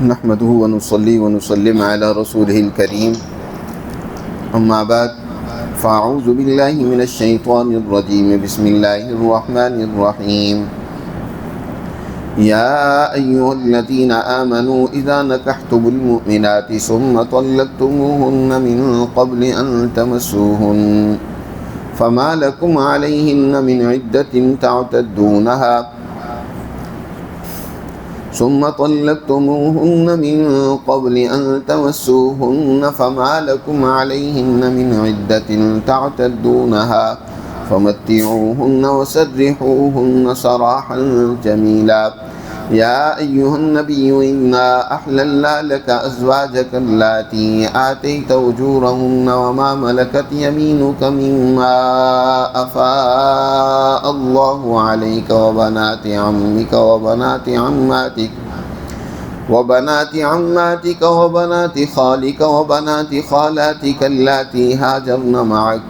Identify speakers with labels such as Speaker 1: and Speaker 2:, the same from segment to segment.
Speaker 1: نحمده ونصلي ونسلم على رسوله الكريم أما بعد فأعوذ بالله من الشيطان الرجيم بسم الله الرحمن الرحيم يا أيها الذين آمنوا إذا نكحتم المؤمنات ثم طلقتموهن من قبل أن تمسوهن فما لكم عليهن من عدة تعتدونها ثم طلقتموهن من قبل أن تمسوهن فما لكم عليهن من عدة تعتدونها فمتعوهن وسرحوهن سراحا جميلا يا أيها النبي إنا أحللنا لك أزواجك اللاتي آتيت أجورهن وما ملكت يمينك مما أفاء الله عليك وبنات عمك وبنات عماتك وبنات خالك وبنات خالاتك اللاتي هاجرن معك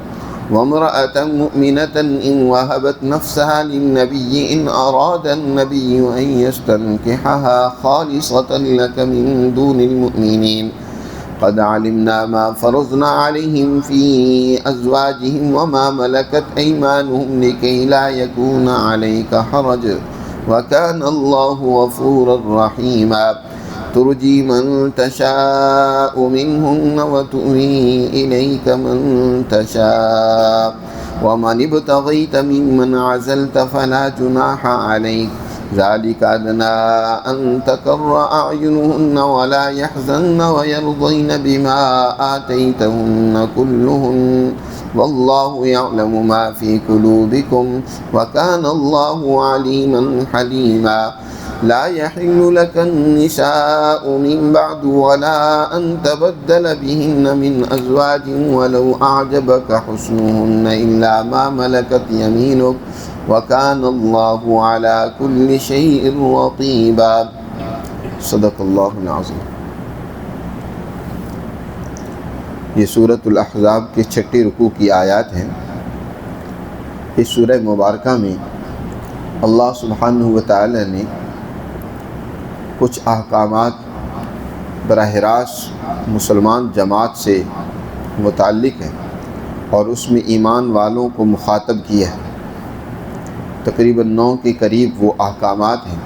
Speaker 1: وامرأة مؤمنة إن وهبت نفسها للنبي إن أراد النبي أن يستنكحها خالصة لك من دون المؤمنين قد علمنا ما فرضنا عليهم في أزواجهم وما ملكت أيمانهم لكي لا يكون عليك حرج وكان الله غفورا رحيما ترجي من تشاء منهن وتؤوي إليك من تشاء ومن ابتغيت ممن عزلت فلا جناح عليك ذلك أدنى أن تقر أعينهن ولا يحزن ويرضين بما آتيتهن كلهن والله يعلم ما في قلوبكم وكان الله عليما حليما لا يحل لك النساء من بعد ولا أن تبدل بهن من أزواج ولو أعجبك حسنهن إلا ما ملكت يمينك وكان الله على كل شيء رقيبا صدق اللہ العظیم۔ یہ سورۃ الاحزاب کے چھٹے رکوع کی آیات ہیں۔ اس سورہ مبارکہ میں اللہ سبحانہ وتعالی نے کچھ احکامات براہ راست مسلمان جماعت سے متعلق ہیں اور اس میں ایمان والوں کو مخاطب کیا ہے۔ تقریباً 9 کے قریب وہ احکامات ہیں،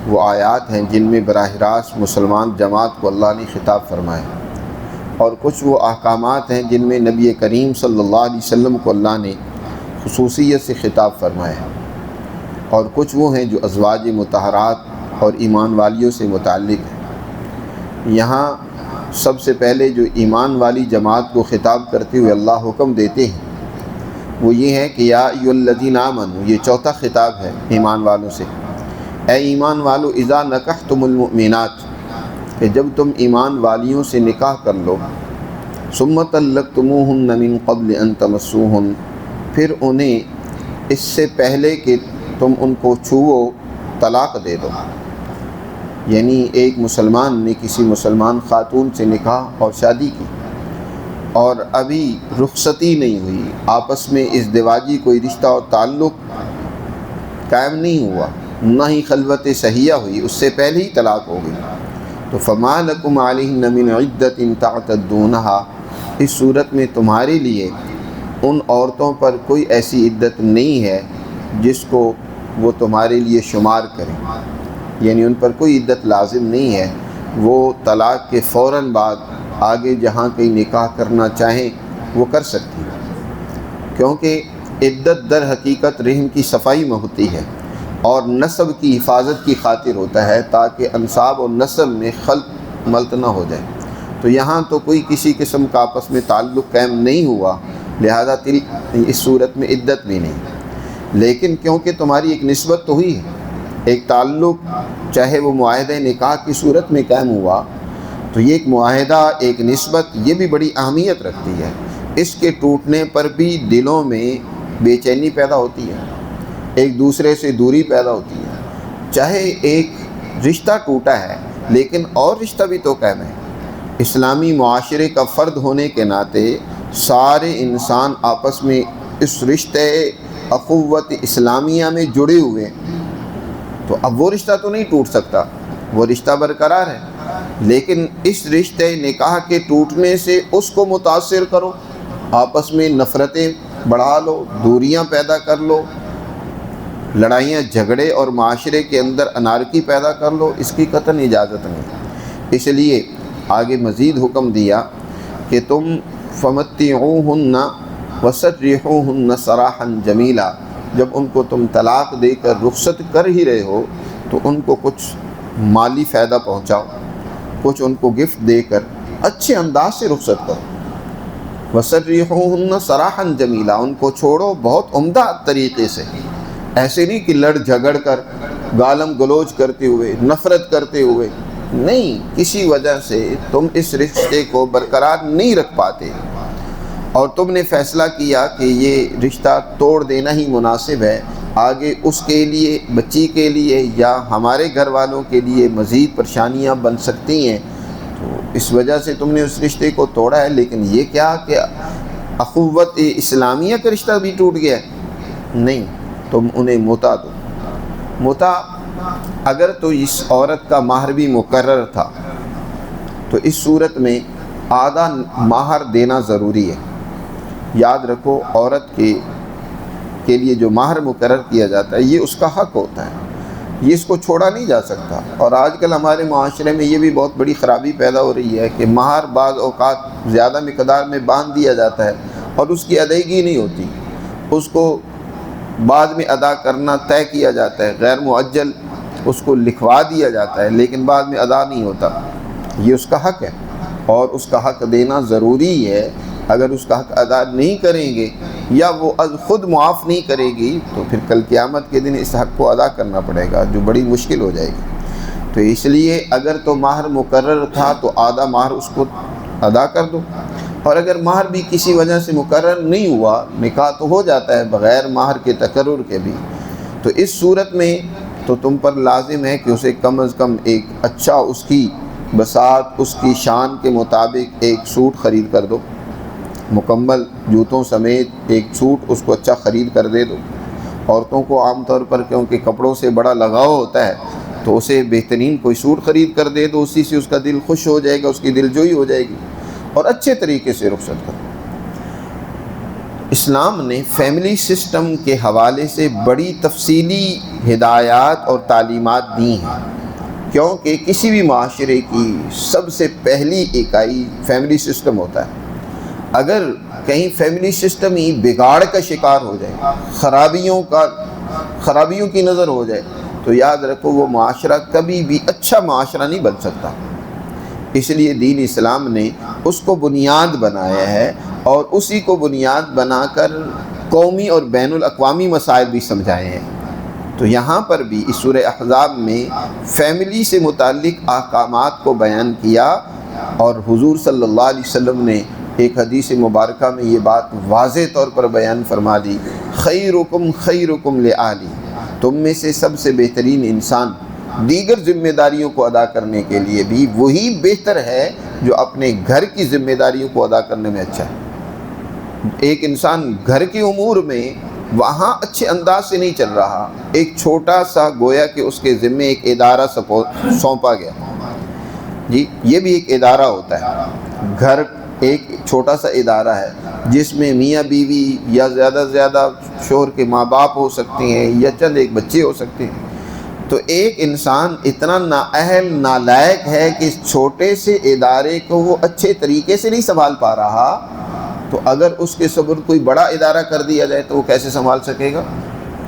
Speaker 1: وہ آیات ہیں جن میں براہ راست مسلمان جماعت کو اللہ نے خطاب فرمایا، اور کچھ وہ احکامات ہیں جن میں نبی کریم صلی اللہ علیہ وسلم کو اللہ نے خصوصیت سے خطاب فرمایا ہے، اور کچھ وہ ہیں جو ازواج مطہرات اور ایمان والیوں سے متعلق ہے۔ یہاں سب سے پہلے جو ایمان والی جماعت کو خطاب کرتے ہوئے اللہ حکم دیتے ہیں وہ یہ ہے کہ یا ایھا الذین آمنوا، یہ چوتھا خطاب ہے ایمان والوں سے۔ اے ایمان والو اذا نکحتم المؤمنات، کہ جب تم ایمان والیوں سے نکاح کر لو، ثم طلقتموہن من قبل ان تمسوہن، پھر انہیں اس سے پہلے کہ تم ان کو چھوؤ طلاق دے دو۔ یعنی ایک مسلمان نے کسی مسلمان خاتون سے نکاح اور شادی کی اور ابھی رخصتی نہیں ہوئی، آپس میں ازدواجی کوئی رشتہ اور تعلق قائم نہیں ہوا، نہ ہی خلوت صحیحہ ہوئی، اس سے پہلے ہی طلاق ہو گئی، تو فما لکم علیہن من عدۃ تعتدونہا، اس صورت میں تمہارے لیے ان عورتوں پر کوئی ایسی عدت نہیں ہے جس کو وہ تمہارے لیے شمار کریں، یعنی ان پر کوئی عدت لازم نہیں ہے، وہ طلاق کے فوراً بعد آگے جہاں کہیں نکاح کرنا چاہیں وہ کر سکتی ہیں، کیونکہ عدت در حقیقت رحم کی صفائی میں ہوتی ہے اور نسب کی حفاظت کی خاطر ہوتا ہے تاکہ انساب اور نسب میں خلط ملط نہ ہو جائے۔ تو یہاں تو کوئی کسی قسم کا آپس میں تعلق قائم نہیں ہوا، لہذا اس صورت میں عدت بھی نہیں، لیکن کیونکہ تمہاری ایک نسبت تو ہوئی ہے، ایک تعلق چاہے وہ معاہدہ نکاح کی صورت میں قائم ہوا، تو یہ ایک معاہدہ، ایک نسبت، یہ بھی بڑی اہمیت رکھتی ہے۔ اس کے ٹوٹنے پر بھی دلوں میں بے چینی پیدا ہوتی ہے، ایک دوسرے سے دوری پیدا ہوتی ہے۔ چاہے ایک رشتہ ٹوٹا ہے لیکن اور رشتہ بھی تو قائم ہے۔ اسلامی معاشرے کا فرد ہونے کے ناطے سارے انسان آپس میں اس رشتے اخوت اسلامیہ میں جڑے ہوئے، تو اب وہ رشتہ تو نہیں ٹوٹ سکتا، وہ رشتہ برقرار ہے، لیکن اس رشتے نکاح کے ٹوٹنے سے اس کو متاثر کرو، آپس میں نفرتیں بڑھا لو، دوریاں پیدا کر لو، لڑائیاں جھگڑے اور معاشرے کے اندر انارکی پیدا کر لو، اس کی قطعاً اجازت نہیں۔ اس لیے آگے مزید حکم دیا کہ تم فمتعوہن وسرحوہن سراحا جمیلا، جب ان کو تم طلاق دے کر رخصت کر ہی رہے ہو تو ان کو کچھ مالی فائدہ پہنچاؤ، کچھ ان کو گفٹ دے کر اچھے انداز سے رخصت کرو۔ وسرحوہن سراحا جمیلا، ان کو چھوڑو بہت عمدہ طریقے سے، ایسے نہیں کہ لڑ جھگڑ کر گالم گلوچ کرتے ہوئے، نفرت کرتے ہوئے، نہیں، کسی وجہ سے تم اس رشتے کو برقرار نہیں رکھ پاتے اور تم نے فیصلہ کیا کہ یہ رشتہ توڑ دینا ہی مناسب ہے، آگے اس کے لیے، بچی کے لیے یا ہمارے گھر والوں کے لیے مزید پریشانیاں بن سکتی ہیں، تو اس وجہ سے تم نے اس رشتے کو توڑا ہے۔ لیکن یہ کیا کہ اخوت اسلامیہ کا رشتہ بھی ٹوٹ گیا ہے؟ نہیں، تم انہیں متع دو۔ متع اگر تو اس عورت کا مہر بھی مقرر تھا تو اس صورت میں آدھا مہر دینا ضروری ہے۔ یاد رکھو، عورت کے لیے جو مہر مقرر کیا جاتا ہے یہ اس کا حق ہوتا ہے، یہ اس کو چھوڑا نہیں جا سکتا۔ اور آج کل ہمارے معاشرے میں یہ بھی بہت بڑی خرابی پیدا ہو رہی ہے کہ مہر بعض اوقات زیادہ مقدار میں باندھ دیا جاتا ہے اور اس کی ادائیگی نہیں ہوتی، اس کو بعد میں ادا کرنا طے کیا جاتا ہے، غیر معجل اس کو لکھوا دیا جاتا ہے لیکن بعد میں ادا نہیں ہوتا۔ یہ اس کا حق ہے اور اس کا حق دینا ضروری ہے۔ اگر اس کا حق ادا نہیں کریں گے یا وہ خود معاف نہیں کرے گی تو پھر کل قیامت کے دن اس حق کو ادا کرنا پڑے گا، جو بڑی مشکل ہو جائے گی۔ تو اس لیے اگر تو مہر مقرر تھا تو آدھا مہر اس کو ادا کر دو، اور اگر مہر بھی کسی وجہ سے مقرر نہیں ہوا، نکاح تو ہو جاتا ہے بغیر مہر کے تقرر کے بھی، تو اس صورت میں تو تم پر لازم ہے کہ اسے کم از کم ایک اچھا، اس کی بساط، اس کی شان کے مطابق ایک سوٹ خرید کر دو، مکمل جوتوں سمیت ایک سوٹ اس کو اچھا خرید کر دے دو۔ عورتوں کو عام طور پر کیونکہ کپڑوں سے بڑا لگاؤ ہوتا ہے تو اسے بہترین کوئی سوٹ خرید کر دے دو، اسی سے اس کا دل خوش ہو جائے گا، اس کی دل جوئی ہو جائے گی، اور اچھے طریقے سے رخصت کرو۔ اسلام نے فیملی سسٹم کے حوالے سے بڑی تفصیلی ہدایات اور تعلیمات دی ہیں، کیونکہ کسی بھی معاشرے کی سب سے پہلی اکائی فیملی سسٹم ہوتا ہے۔ اگر کہیں فیملی سسٹم ہی بگاڑ کا شکار ہو جائے، خرابیوں کی نظر ہو جائے، تو یاد رکھو وہ معاشرہ کبھی بھی اچھا معاشرہ نہیں بن سکتا۔ اس لیے دین اسلام نے اس کو بنیاد بنایا ہے اور اسی کو بنیاد بنا کر قومی اور بین الاقوامی مسائل بھی سمجھائے ہیں۔ تو یہاں پر بھی اس سورہ احزاب میں فیملی سے متعلق احکامات کو بیان کیا، اور حضور صلی اللہ علیہ وسلم نے ایک حدیث مبارکہ میں یہ بات واضح طور پر بیان فرما دی، خیرکم خیرکم لأہلی، تم میں سے سب سے بہترین انسان دیگر ذمہ داریوں کو ادا کرنے کے لیے بھی وہی بہتر ہے جو اپنے گھر کی ذمہ داریوں کو ادا کرنے میں اچھا ہے۔ ایک انسان گھر کے امور میں وہاں اچھے انداز سے نہیں چل رہا، ایک چھوٹا سا گویا کہ اس کے ذمے ایک ادارہ سونپا گیا، جی یہ بھی ایک ادارہ ہوتا ہے، گھر ایک چھوٹا سا ادارہ ہے جس میں میاں بیوی یا زیادہ سے زیادہ شوہر کے ماں باپ ہو سکتے ہیں یا چند ایک بچے ہو سکتے ہیں۔ تو ایک انسان اتنا نااہل نالائق ہے کہ اس چھوٹے سے ادارے کو وہ اچھے طریقے سے نہیں سنبھال پا رہا، تو اگر اس کے سبب کوئی بڑا ادارہ کر دیا جائے تو وہ کیسے سنبھال سکے گا؟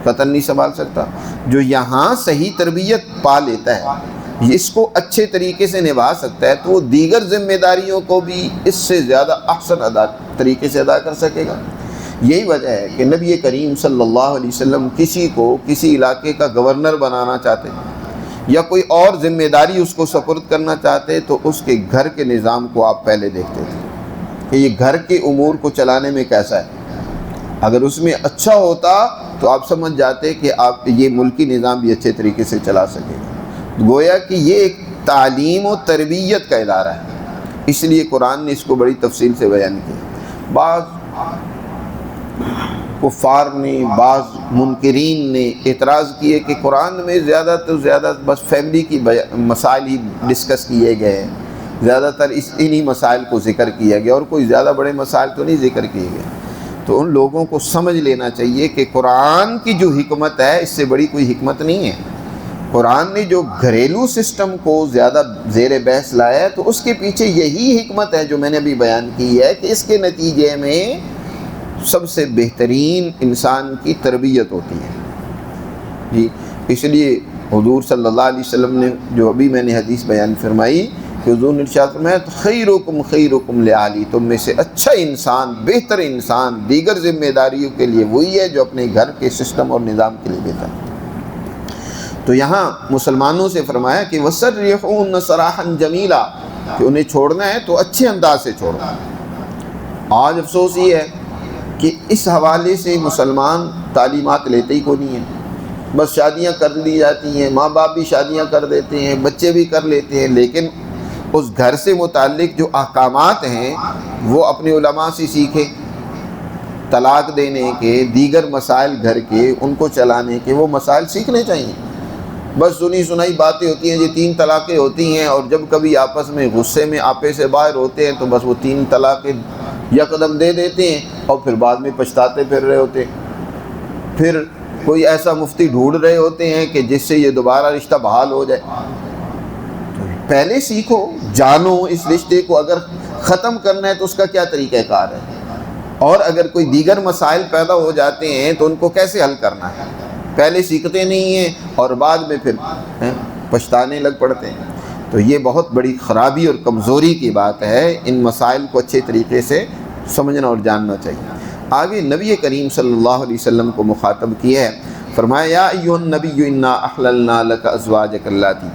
Speaker 1: قطعاً نہیں سنبھال سکتا۔ جو یہاں صحیح تربیت پا لیتا ہے، اس کو اچھے طریقے سے نبھا سکتا ہے، تو وہ دیگر ذمہ داریوں کو بھی اس سے زیادہ احسن طریقے سے ادا کر سکے گا۔ یہی وجہ ہے کہ نبی کریم صلی اللہ علیہ وسلم کسی کو کسی علاقے کا گورنر بنانا چاہتے یا کوئی اور ذمہ داری اس کو سپرد کرنا چاہتے تو اس کے گھر کے نظام کو آپ پہلے دیکھتے تھے کہ یہ گھر کے امور کو چلانے میں کیسا ہے۔ اگر اس میں اچھا ہوتا تو آپ سمجھ جاتے کہ آپ یہ ملکی نظام بھی اچھے طریقے سے چلا سکے گا۔ گویا کہ یہ ایک تعلیم و تربیت کا ادارہ ہے، اس لیے قرآن نے اس کو بڑی تفصیل سے بیان کیا۔ بعض کفار نے، بعض منکرین نے اعتراض کیے کہ قرآن میں زیادہ تو زیادہ بس فیملی کی مسائل ہی ڈسکس کیے گئے ہیں، زیادہ تر انہی مسائل کو ذکر کیا گیا اور کوئی زیادہ بڑے مسائل تو نہیں ذکر کیے گئے۔ تو ان لوگوں کو سمجھ لینا چاہیے کہ قرآن کی جو حکمت ہے اس سے بڑی کوئی حکمت نہیں ہے۔ قرآن نے جو گھریلو سسٹم کو زیادہ زیر بحث لایا ہے تو اس کے پیچھے یہی حکمت ہے جو میں نے ابھی بیان کی ہے کہ اس کے نتیجے میں سب سے بہترین انسان کی تربیت ہوتی ہے جی۔ اس لیے حضور صلی اللہ علیہ وسلم نے جو ابھی میں نے حدیث بیان فرمائی کہ حضور نے ارشاد فرمایا خیرکم خیرکم لعلی، تم میں سے اچھا انسان، بہتر انسان دیگر ذمہ داریوں کے لیے وہی ہے جو اپنے گھر کے سسٹم اور نظام کے لیے بہتر ہے۔ تو یہاں مسلمانوں سے فرمایا کہ وَسَرِّحُونَ سَرَاحًا جَمِيلًا، کہ انہیں چھوڑنا ہے تو اچھے انداز سے چھوڑنا ہے۔ آج افسوس یہ ہے کہ اس حوالے سے مسلمان تعلیمات لیتے ہی کو نہیں ہیں، بس شادیاں کر لی جاتی ہیں، ماں باپ بھی شادیاں کر دیتے ہیں، بچے بھی کر لیتے ہیں، لیکن اس گھر سے متعلق جو احکامات ہیں وہ اپنے علماء سے سیکھے، طلاق دینے کے، دیگر مسائل گھر کے، ان کو چلانے کے وہ مسائل سیکھنے چاہیے۔ بس سنی سنائی باتیں ہوتی ہیں، یہ 3 طلاقیں ہوتی ہیں، اور جب کبھی آپس میں غصے میں آپے سے باہر ہوتے ہیں تو بس وہ 3 طلاقیں یکدم دے دیتے ہیں اور پھر بعد میں پچھتاتے پھر رہے ہوتے ہیں۔ پھر کوئی ایسا مفتی ڈھونڈ رہے ہوتے ہیں کہ جس سے یہ دوبارہ رشتہ بحال ہو جائے۔ پہلے سیکھو، جانو اس رشتے کو، اگر ختم کرنا ہے تو اس کا کیا طریقہ کار ہے، اور اگر کوئی دیگر مسائل پیدا ہو جاتے ہیں تو ان کو کیسے حل کرنا ہے۔ پہلے سیکھتے نہیں ہیں اور بعد میں پھر پچھتانے لگ پڑتے ہیں۔ تو یہ بہت بڑی خرابی اور کمزوری کی بات ہے، ان مسائل کو اچھے طریقے سے سمجھنا اور جاننا چاہیے۔ آگے نبی کریم صلی اللہ علیہ وسلم کو مخاطب کیا ہے، فرمایا یا ایھا النبی انا احللنا لک ازواجک اللاتی۔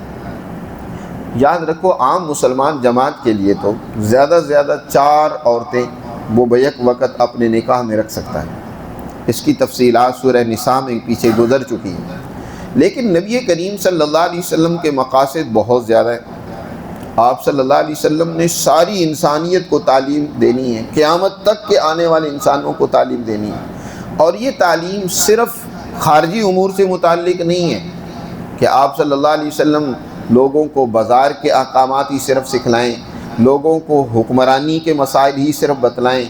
Speaker 1: یاد رکھو عام مسلمان جماعت کے لیے تو زیادہ سے زیادہ 4 عورتیں وہ بیک وقت اپنے نکاح میں رکھ سکتا ہے۔ اس کی تفصیلات سورہ نساء میں پیچھے گزر چکی ہیں، لیکن نبی کریم صلی اللہ علیہ وسلم کے مقاصد بہت زیادہ ہیں۔ آپ صلی اللہ علیہ وسلم نے ساری انسانیت کو تعلیم دینی ہے، قیامت تک کے آنے والے انسانوں کو تعلیم دینی ہے، اور یہ تعلیم صرف خارجی امور سے متعلق نہیں ہے کہ آپ صلی اللہ علیہ وسلم لوگوں کو بازار کے احکامات ہی صرف سکھلائیں، لوگوں کو حکمرانی کے مسائل ہی صرف بتلائیں،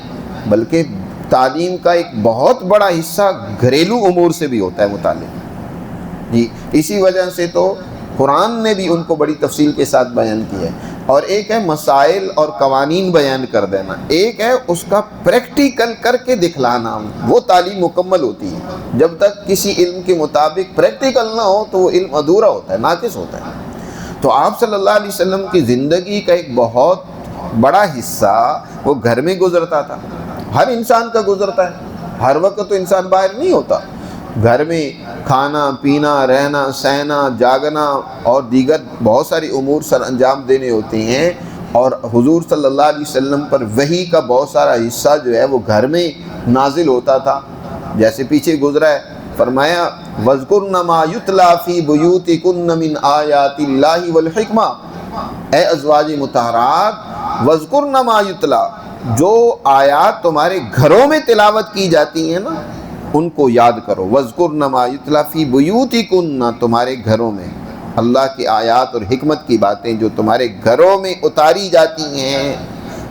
Speaker 1: بلکہ تعلیم کا ایک بہت بڑا حصہ گھریلو امور سے بھی ہوتا ہے متعلق جی۔ اسی وجہ سے تو قرآن نے بھی ان کو بڑی تفصیل کے ساتھ بیان کیا ہے۔ اور ایک ہے مسائل اور قوانین بیان کر دینا، ایک ہے اس کا پریکٹیکل کر کے دکھلانا، وہ تعلیم مکمل ہوتی ہے۔ جب تک کسی علم کے مطابق پریکٹیکل نہ ہو تو وہ علم ادھورا ہوتا ہے، ناقص ہوتا ہے۔ تو آپ صلی اللہ علیہ وسلم کی زندگی کا ایک بہت بڑا حصہ وہ گھر میں گزرتا تھا، ہر انسان کا گزرتا ہے، ہر وقت تو انسان باہر نہیں ہوتا۔ گھر میں کھانا پینا، رہنا سہنا، جاگنا اور دیگر بہت ساری امور سر انجام دینے ہوتے ہیں، اور حضور صلی اللہ علیہ وسلم پر وحی کا بہت سارا حصہ جو ہے وہ گھر میں نازل ہوتا تھا، جیسے پیچھے گزرا ہے۔ فرمایا وَاذْكُرْنَ مَا يُتْلَى فِي بُيُوتِكُنَّ مِنْ آيَاتِ اللَّهِ وَالْحِكْمَةِ، اے ازواج مطہرات وَاذْكُرْنَ مَا يُتْلَى، جو آیات تمہارے گھروں میں تلاوت کی جاتی ہیں نا ان کو یاد کرو۔ وَاذْكُرْنَ مَا يُتْلَى فِي بُيُوتِكُنَّ، تمہارے گھروں میں اللہ کی آیات اور حکمت کی باتیں جو تمہارے گھروں میں اتاری جاتی ہیں،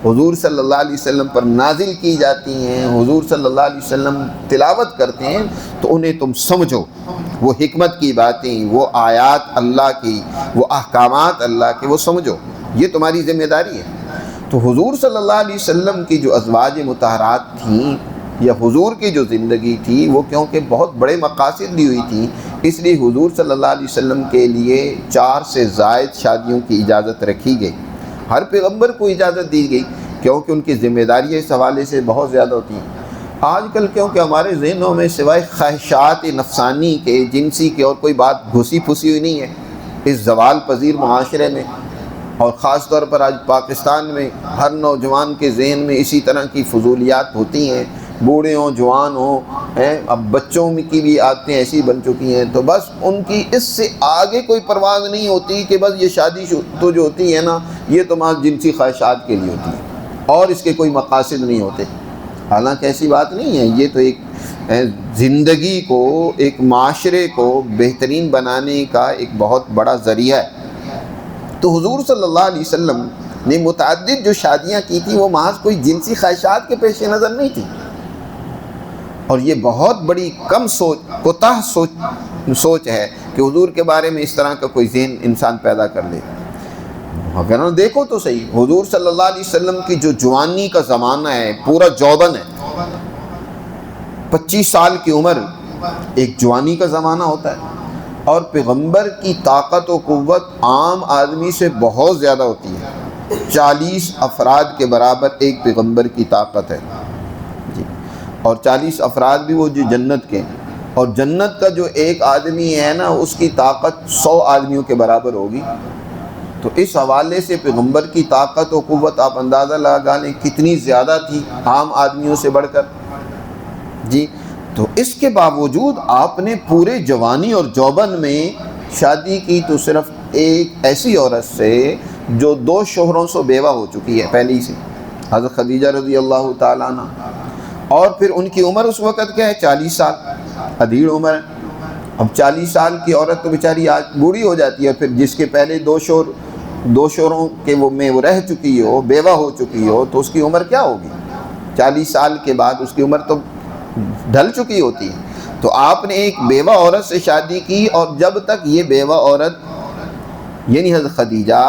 Speaker 1: حضور صلی اللہ علیہ وسلم پر نازل کی جاتی ہیں، حضور صلی اللہ علیہ وسلم تلاوت کرتے ہیں، تو انہیں تم سمجھو، وہ حکمت کی باتیں، وہ آیات اللہ کی، وہ احکامات اللہ کے، وہ سمجھو، یہ تمہاری ذمہ داری ہے۔ تو حضور صلی اللہ علیہ وسلم کی جو ازواج مطہرات تھیں یا حضور کی جو زندگی تھی وہ کیونکہ بہت بڑے مقاصد لی ہوئی تھی، اس لیے حضور صلی اللہ علیہ وسلم کے لیے 4 سے زائد شادیوں کی اجازت رکھی گئی۔ ہر پیغمبر کو اجازت دی گئی کیونکہ ان کی ذمہ داریاں اس حوالے سے بہت زیادہ ہوتی ہیں۔ آج کل کیونکہ ہمارے ذہنوں میں سوائے خواہشات نفسانی کے، جنسی کے، اور کوئی بات گھسی پھسی ہوئی نہیں ہے۔ اس زوال پذیر معاشرے میں، اور خاص طور پر آج پاکستان میں ہر نوجوان کے ذہن میں اسی طرح کی فضولیات ہوتی ہیں، بوڑھے ہوں جوان ہوں، اب بچوں کی بھی عادتیں ایسی بن چکی ہیں، تو بس ان کی اس سے آگے کوئی پرواز نہیں ہوتی کہ بس یہ شادی تو جو ہوتی ہے نا یہ تو محض جنسی خواہشات کے لیے ہوتی ہے اور اس کے کوئی مقاصد نہیں ہوتے۔ حالانکہ ایسی بات نہیں ہے، یہ تو ایک زندگی کو، ایک معاشرے کو بہترین بنانے کا ایک بہت بڑا ذریعہ ہے۔ تو حضور صلی اللہ علیہ وسلم نے متعدد جو شادیاں کی تھیں وہ محض کوئی جنسی خواہشات کے پیش نظر نہیں تھی، اور یہ بہت بڑی کم کوتاہ سوچ ہے کہ حضور کے بارے میں اس طرح کا کوئی ذہن انسان پیدا کر لے۔ اگر دیکھو تو صحیح، حضور صلی اللہ علیہ وسلم کی جو جوانی کا زمانہ ہے، پورا جوبن ہے، 25 سال کی عمر ایک جوانی کا زمانہ ہوتا ہے، اور پیغمبر کی طاقت و قوت عام آدمی سے بہت زیادہ ہوتی ہے۔ 40 افراد کے برابر ایک پیغمبر کی طاقت ہے جی، اور 40 افراد بھی وہ جو جنت کے ہیں، اور جنت کا جو ایک آدمی ہے نا، اس کی طاقت 100 آدمیوں کے برابر ہوگی۔ تو اس حوالے سے پیغمبر کی طاقت و قوت آپ اندازہ لگا لیں کتنی زیادہ تھی عام آدمیوں سے بڑھ کر جی۔ تو اس کے باوجود آپ نے پورے جوانی اور جوبن میں شادی کی تو صرف ایک ایسی عورت سے جو 2 شوہروں سے بیوہ ہو چکی ہے پہلی سے، حضرت خدیجہ رضی اللہ تعالیٰ عنہ، اور پھر ان کی عمر اس وقت کیا ہے، 40 سال ادھیڑ عمر ہے۔ اب 40 سال کی عورت تو بیچاری آج بوڑھی ہو جاتی ہے، پھر جس کے پہلے 2 شوہروں کے میں وہ رہ چکی ہو، بیوہ ہو چکی ہو، تو اس کی عمر کیا ہوگی؟ 40 سال کے بعد اس کی عمر تو ڈھل چکی ہوتی ہے۔ تو آپ نے ایک بیوہ عورت سے شادی کی، اور جب تک یہ بیوہ عورت یعنی حضرت خدیجہ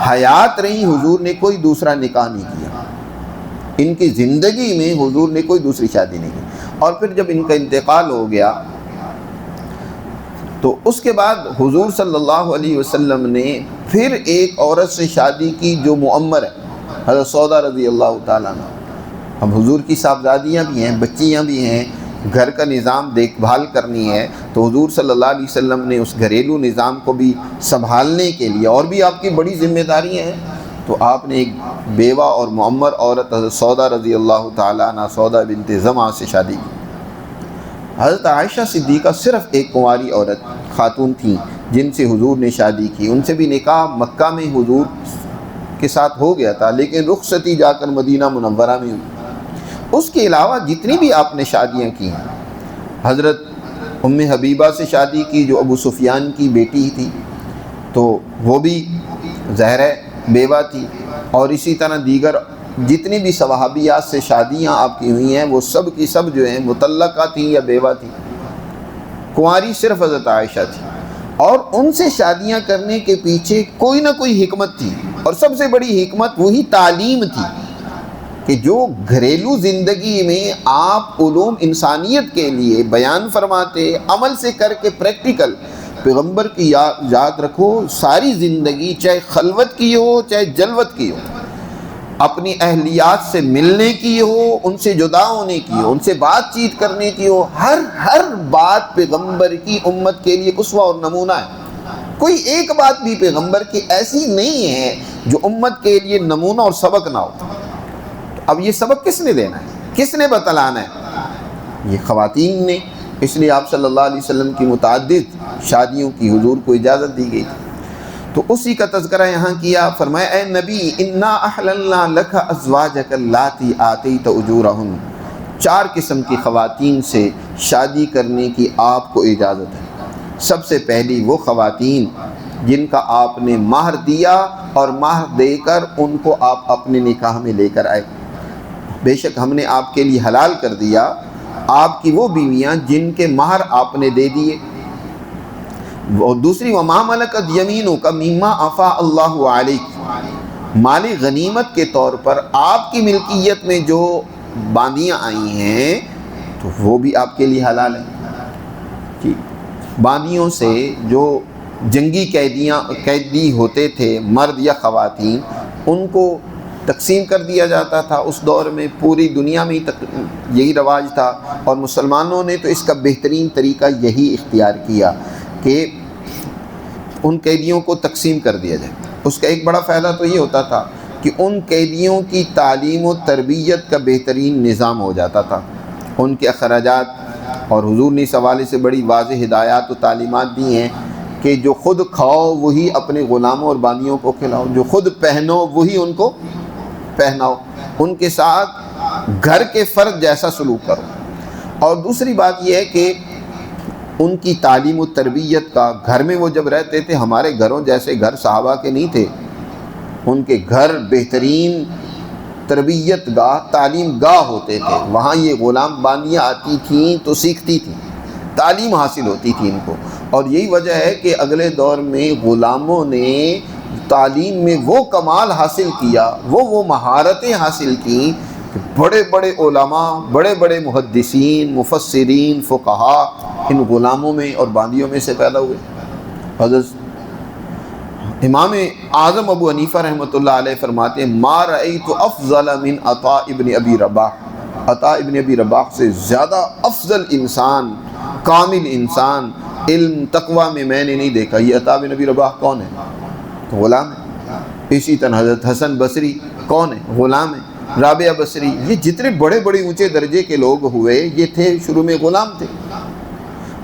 Speaker 1: حیات رہی، حضور نے کوئی دوسرا نکاح نہیں کیا، ان کی زندگی میں حضور نے کوئی دوسری شادی نہیں کی۔ اور پھر جب ان کا انتقال ہو گیا تو اس کے بعد حضور صلی اللہ علیہ وسلم نے پھر ایک عورت سے شادی کی جو معمر ہے، حضرت سودا رضی اللہ تعالیٰ عنہ۔ اب حضور کی صاحبزادیاں بھی ہیں، بچیاں بھی ہیں، گھر کا نظام دیکھ بھال کرنی ہے، تو حضور صلی اللہ علیہ وسلم نے اس گھریلو نظام کو بھی سنبھالنے کے لیے اور بھی آپ کی بڑی ذمہ داریاں ہیں، تو آپ نے ایک بیوہ اور معمر عورت حضرت سودا رضی اللہ تعالیٰ عنہ، سودا بنت زمعہ سے شادی کی۔ حضرت عائشہ صدیقہ صرف ایک کنواری عورت خاتون تھیں جن سے حضور نے شادی کی، ان سے بھی نکاح مکہ میں حضور کے ساتھ ہو گیا تھا، لیکن رخصتی جا کر مدینہ منورہ میں ہوئی۔ اس کے علاوہ جتنی بھی آپ نے شادیاں کی ہیں، حضرت ام حبیبہ سے شادی کی جو ابو سفیان کی بیٹی تھی، تو وہ بھی ظاہر بیوہ تھی، اور اسی طرح دیگر جتنی بھی صحابیات سے شادیاں آپ کی ہوئی ہیں وہ سب کی سب جو ہیں مطلقہ تھیں یا بیوہ تھیں۔ کنواری صرف حضرت عائشہ تھی، اور ان سے شادیاں کرنے کے پیچھے کوئی نہ کوئی حکمت تھی، اور سب سے بڑی حکمت وہی تعلیم تھی کہ جو گھریلو زندگی میں آپ علوم انسانیت کے لیے بیان فرماتے، عمل سے کر کے پریکٹیکل پیغمبر کی یاد رکھو، ساری زندگی چاہے خلوت کی ہو چاہے جلوت کی ہو، اپنی اہلیات سے ملنے کی ہو، ان سے جدا ہونے کی ہو، ان سے بات چیت کرنے کی ہو، ہر بات پیغمبر کی امت کے لیے اسوہ اور نمونہ ہے۔ کوئی ایک بات بھی پیغمبر کی ایسی نہیں ہے جو امت کے لیے نمونہ اور سبق نہ ہو۔ اب یہ سبق کس نے دینا ہے، کس نے بتلانا ہے؟ یہ خواتین نے۔ اس لیے آپ صلی اللہ علیہ وسلم کی متعدد شادیوں کی حضور کو اجازت دی گئی تھی۔ تو اسی کا تذکرہ یہاں کیا، فرمایا اے نبی انا احللنا لک ازواجک اللاتی آتیت اجورہن، 4 قسم کی خواتین سے شادی کرنے کی آپ کو اجازت ہے۔ سب سے پہلی وہ خواتین جن کا آپ نے مہر دیا اور مہر دے کر ان کو آپ اپنے نکاح میں لے کر آئے۔ بے شک ہم نے آپ کے لیے حلال کر دیا آپ کی وہ بیویاں جن کے مہر آپ نے دے دیے۔ اور دوسری وما ملکت یمینک مما افاء اللہ علیک، مال غنیمت کے طور پر آپ کی ملکیت میں جو باندیاں آئی ہیں تو وہ بھی آپ کے لیے حلال ہیں۔ باندیوں سے جو جنگی قیدی ہوتے تھے، مرد یا خواتین، ان کو تقسیم کر دیا جاتا تھا۔ اس دور میں پوری دنیا میں یہی رواج تھا، اور مسلمانوں نے تو اس کا بہترین طریقہ یہی اختیار کیا کہ ان قیدیوں کو تقسیم کر دیا جائے۔ اس کا ایک بڑا فائدہ تو یہ ہوتا تھا کہ ان قیدیوں کی تعلیم و تربیت کا بہترین نظام ہو جاتا تھا، ان کے اخراجات، اور حضور نے اس حوالے سے بڑی واضح ہدایات و تعلیمات دی ہیں کہ جو خود کھاؤ وہی اپنے غلاموں اور باندیوں کو کھلاؤ، جو خود پہنو وہی ان کو پہناؤ، ان کے ساتھ گھر کے فرد جیسا سلوک کرو۔ اور دوسری بات یہ ہے کہ ان کی تعلیم و تربیت کا، گھر میں وہ جب رہتے تھے، ہمارے گھروں جیسے گھر صحابہ کے نہیں تھے، ان کے گھر بہترین تربیت گاہ، تعلیم گاہ ہوتے تھے، وہاں یہ غلام باندیاں آتی تھیں تو سیکھتی تھیں، تعلیم حاصل ہوتی تھی ان کو. اور یہی وجہ ہے کہ اگلے دور میں غلاموں نے تعلیم میں وہ کمال حاصل کیا، وہ مہارتیں حاصل کیں کہ بڑے بڑے علماء، بڑے بڑے محدثین، مفسرین، فقہاء ان غلاموں میں اور باندیوں میں سے پیدا ہوئے. حضرت امام اعظم ابو حنیفہ رحمۃ اللہ علیہ فرماتے ہیں ما رأیت افضل من عطاء ابن ابی رباح، عطاء ابن ابی رباح سے زیادہ افضل انسان، کامل انسان علم تقوی میں نے نہیں دیکھا. یہ عطاء بن ابی رباح کون ہے؟ غلام ہے. اسی طرح حضرت حسن بصری کون ہے؟ غلام ہے. رابعہ بصری، یہ جتنے بڑے بڑے اونچے درجے کے لوگ ہوئے یہ تھے شروع میں غلام تھے.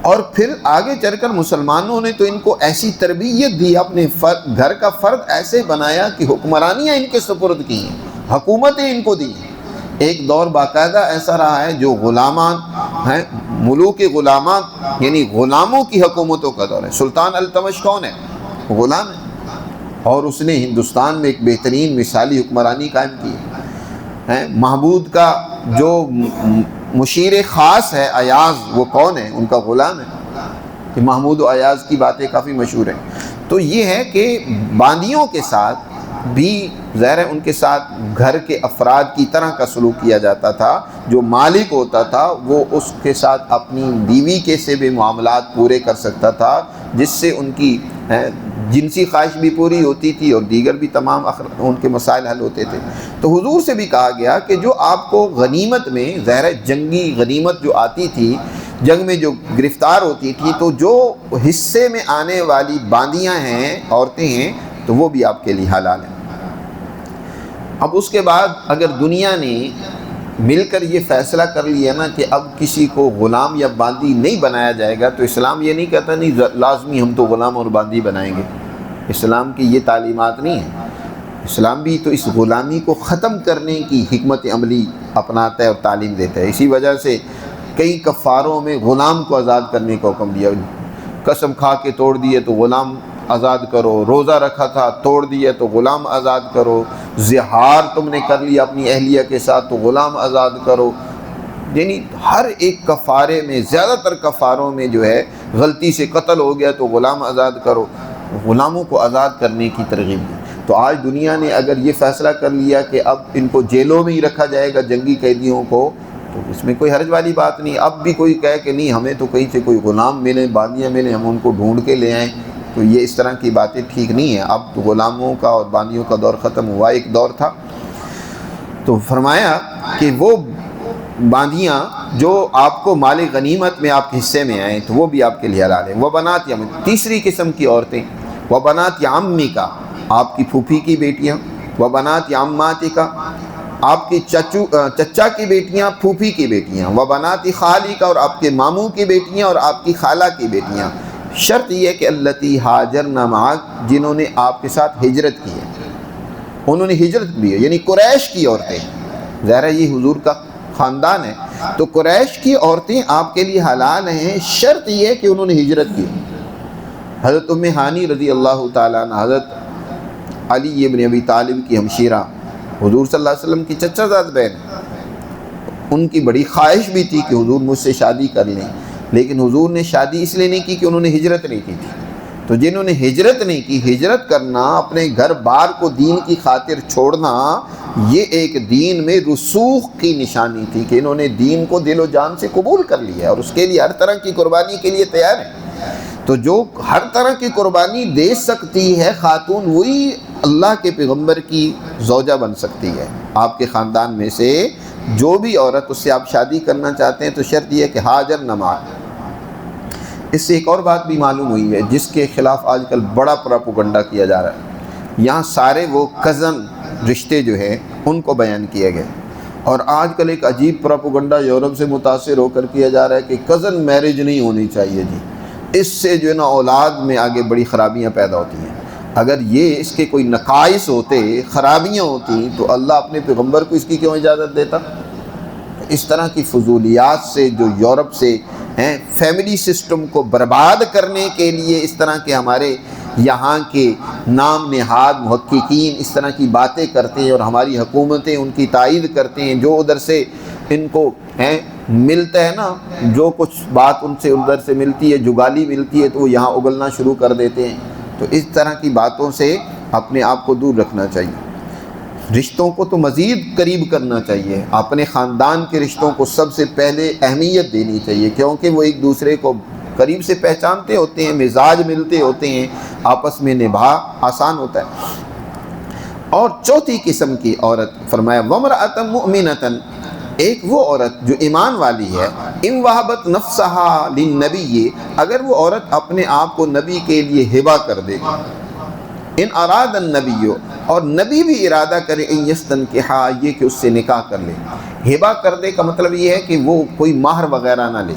Speaker 1: اور پھر آگے چل کر مسلمانوں نے تو ان کو ایسی تربیت دی، اپنے گھر کا فرد ایسے بنایا کہ حکمرانیاں ان کے سپرد کی ہیں، حکومتیں ان کو دی ہیں. ایک دور باقاعدہ ایسا رہا ہے جو غلامان ہیں، ملوک غلامات یعنی غلاموں کی حکومتوں کا دور ہے. سلطان التمش کون ہے؟ غلام ہے، اور اس نے ہندوستان میں ایک بہترین مثالی حکمرانی قائم کی ہے. محمود کا جو مشیر خاص ہے ایاز، وہ کون ہے؟ ان کا غلام ہے. کہ محمود و ایاز کی باتیں کافی مشہور ہیں. تو یہ ہے کہ باندیوں کے ساتھ بھی ظاہر ہے ان کے ساتھ گھر کے افراد کی طرح کا سلوک کیا جاتا تھا. جو مالک ہوتا تھا وہ اس کے ساتھ اپنی بیوی کے سے بھی معاملات پورے کر سکتا تھا، جس سے ان کی جنسی خواہش بھی پوری ہوتی تھی اور دیگر بھی تمام ان کے مسائل حل ہوتے تھے. تو حضور سے بھی کہا گیا کہ جو آپ کو غنیمت میں، ظاہر جنگی غنیمت جو آتی تھی، جنگ میں جو گرفتار ہوتی تھی، تو جو حصے میں آنے والی باندیاں ہیں، عورتیں ہیں، تو وہ بھی آپ کے لیے حلال ہیں. اب اس کے بعد اگر دنیا نے مل کر یہ فیصلہ کر لیا نا کہ اب کسی کو غلام یا باندی نہیں بنایا جائے گا، تو اسلام یہ نہیں کہتا نہیں لازمی ہم تو غلام اور باندی بنائیں گے. اسلام کی یہ تعلیمات نہیں ہیں. اسلام بھی تو اس غلامی کو ختم کرنے کی حکمت عملی اپناتا ہے اور تعلیم دیتا ہے. اسی وجہ سے کئی کفاروں میں غلام کو آزاد کرنے کا حکم دیا. قسم کھا کے توڑ دیے تو غلام آزاد کرو، روزہ رکھا تھا توڑ دیا تو غلام آزاد کرو، زہار تم نے کر لیا اپنی اہلیہ کے ساتھ تو غلام آزاد کرو. یعنی ہر ایک کفارے میں، زیادہ تر کفاروں میں جو ہے غلطی سے قتل ہو گیا تو غلام آزاد کرو. غلاموں کو آزاد کرنے کی ترغیب دی. تو آج دنیا نے اگر یہ فیصلہ کر لیا کہ اب ان کو جیلوں میں ہی رکھا جائے گا، جنگی قیدیوں کو، تو اس میں کوئی حرج والی بات نہیں. اب بھی کوئی کہے کہ نہیں ہمیں تو کہیں سے کوئی غلام ملے، باندیاں ملیں، ہم ان کو ڈھونڈ کے لے آئیں، تو یہ اس طرح کی باتیں ٹھیک نہیں ہیں. اب تو غلاموں کا اور باندیوں کا دور ختم ہوا، ایک دور تھا. تو فرمایا کہ وہ باندیاں جو آپ کو مال غنیمت میں آپ کے حصے میں آئیں تو وہ بھی آپ کے لیے حلال ہیں. وہ بنات یمین، تیسری قسم کی عورتیں، وہ بنات عمی کا، آپ کی پھوپھی کی بیٹیاں، وہ بنات عماتی کا، آپ کی چچا کی بیٹیاں، پھوپھی کی بیٹیاں، وہ بنات خالی کا، اور آپ کے ماموں کی بیٹیاں اور آپ کی خالہ کی بیٹیاں. شرط یہ ہے کہ اللتی ہاجرن معک، جنہوں نے آپ کے ساتھ ہجرت کی ہے، انہوں نے ہجرت کی ہے، یعنی قریش کی عورتیں. ظاہر ہے یہ حضور کا خاندان ہے تو قریش کی عورتیں آپ کے لیے حلال ہیں. شرط یہ ہے کہ انہوں نے ہجرت کی. حضرت ام ہانی رضی اللہ تعالیٰ عنہ، حضرت علی ابن ابی طالب کی ہمشیرہ، حضور صلی اللہ علیہ وسلم کی چچا زاد بہن، ان کی بڑی خواہش بھی تھی کہ حضور مجھ سے شادی کر لیں، لیکن حضور نے شادی اس لیے نہیں کی کہ انہوں نے ہجرت نہیں کی تھی. تو جنہوں نے ہجرت نہیں کی، ہجرت کرنا، اپنے گھر بار کو دین کی خاطر چھوڑنا، یہ ایک دین میں رسوخ کی نشانی تھی کہ انہوں نے دین کو دل و جان سے قبول کر لیا اور اس کے لیے ہر طرح کی قربانی کے لیے تیار ہیں. تو جو ہر طرح کی قربانی دے سکتی ہے خاتون، وہی اللہ کے پیغمبر کی زوجہ بن سکتی ہے. آپ کے خاندان میں سے جو بھی عورت اس سے آپ شادی کرنا چاہتے ہیں تو شرط یہ ہے کہ حاجر نماز. اس سے ایک اور بات بھی معلوم ہوئی ہے جس کے خلاف آج کل بڑا پروپیگنڈا کیا جا رہا ہے. یہاں سارے وہ کزن رشتے جو ہیں ان کو بیان کیے گئے، اور آج کل ایک عجیب پروپیگنڈا یورپ سے متاثر ہو کر کیا جا رہا ہے کہ کزن میرج نہیں ہونی چاہیے جی، اس سے جو ہے نا اولاد میں آگے بڑی خرابیاں پیدا ہوتی ہیں. اگر یہ اس کے کوئی نقائص ہوتے، خرابیاں ہوتی، تو اللہ اپنے پیغمبر کو اس کی کیوں اجازت دیتا؟ اس طرح کی فضولیات سے جو یورپ سے ہیں فیملی سسٹم کو برباد کرنے کے لیے اس طرح کے ہمارے یہاں کے نام نہاد محققین اس طرح کی باتیں کرتے ہیں اور ہماری حکومتیں ان کی تائید کرتے ہیں، جو ادھر سے ان کو ملتا ہے نا، جو کچھ بات ان سے ادھر سے ملتی ہے، جگالی ملتی ہے، تو وہ یہاں اگلنا شروع کر دیتے ہیں۔ تو اس طرح کی باتوں سے اپنے آپ کو دور رکھنا چاہیے۔ رشتوں کو تو مزید قریب کرنا چاہیے، اپنے خاندان کے رشتوں کو سب سے پہلے اہمیت دینی چاہیے، کیونکہ وہ ایک دوسرے کو قریب سے پہچانتے ہوتے ہیں، مزاج ملتے ہوتے ہیں، آپس میں نبھا آسان ہوتا ہے۔ اور چوتھی قسم کی عورت فرمایا وَامْرَأَةً مُؤْمِنَةً، ایک وہ عورت جو ایمان والی ہے، ان وہبت نفسہا للنبی، اگر وہ عورت اپنے آپ کو نبی کے لیے ہبہ کر دے، ان اراد النبی، اور نبی بھی ارادہ کرے ان یستنکحا، یہ کہ اس سے نکاح کر لے۔ ہبہ کر دے کا مطلب یہ ہے کہ وہ کوئی مہر وغیرہ نہ لے۔